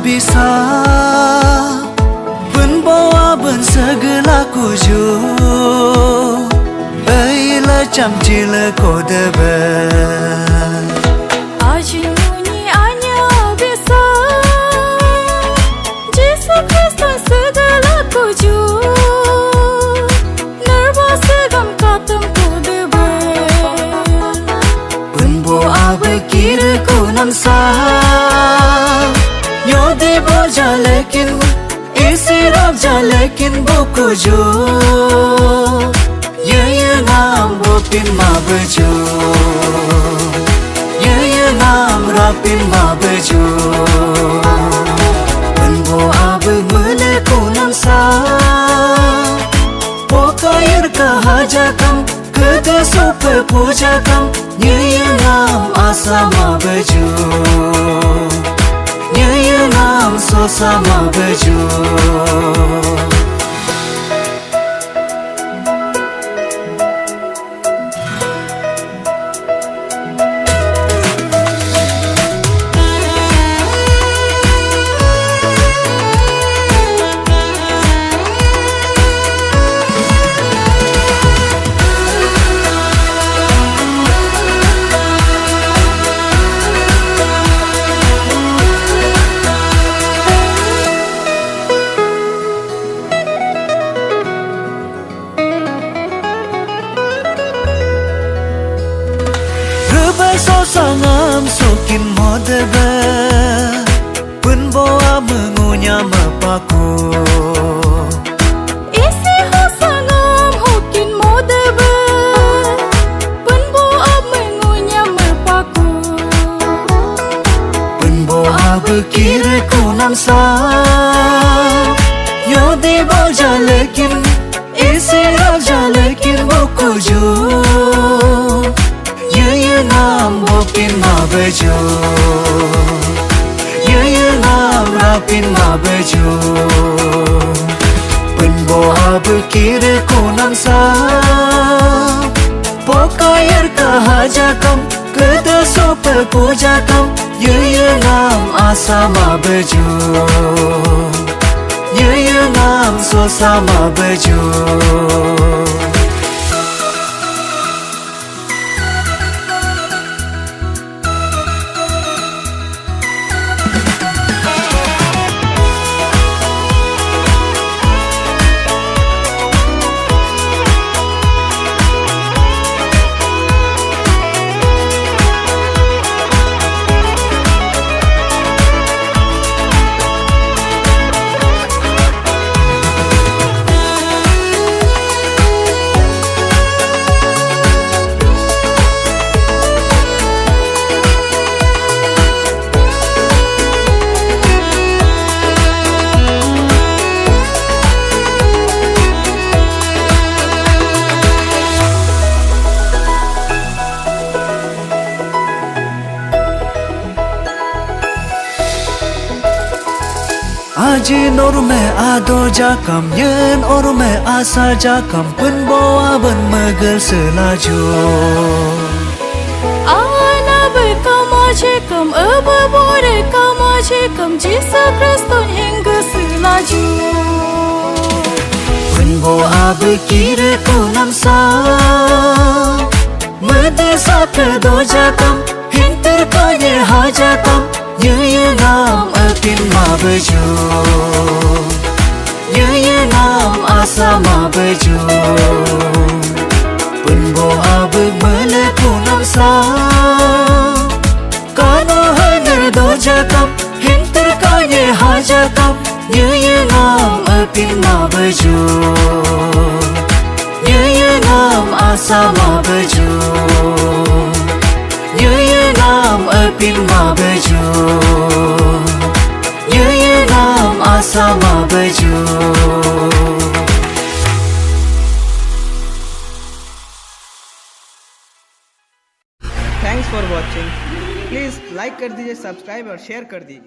bisa Penbawa ben segala kuju Baiklah jam jila kau debat Ajinuni hanya bisa Yesus Kristus segala kuju Nerba segam katam ku debat Penbawa berkira ku namsa Nyode boja lekin isi rabja lekin buku jo Ye naam bopin ma bejo Ye naam rapin ma bejo Penbo ab mele kunam sa Pokair kahajakam Kede super pujakam Ye naam asa ma bejo Ye naam sosa ma bejo Sosangam sokin modebe Penbawa mengunyah mepaku Isi hosangam hokin modebe Penbawa mengunyah mepaku Penbawa berkira ku namsa Yode boja lekin isi raja lekin buku jo Ye naam bopin ma bejo Ye naam rapin ma bejo Penbawa berkira ku namsa Pokair kahajakam Kede super pujakam Ye naam asa ma bejo Ye naam sosa ma bejo Aji nor me ado jakam Yen or me asa jakam Penbawa ben megel selaju Ana berkamajikam Berkamajikam Yesus Kristus hingga selaju Penbawa berkira ku namsa Medesa kedo jakam Hinter kanye hajakam Ye naam apin ma bejo Ye naam asa ma bejo Penbawa bermele ku namsa Kano haner do jakam Hinter kanye hajakam Ye naam apin ma bejo Ye naam asa ma bejo Ye naam apin ma bejo Ye naam asa ma bejo thanks for watching. Please like कर दीजिए, सब्सक्राइब और शेयर कर दीजिए।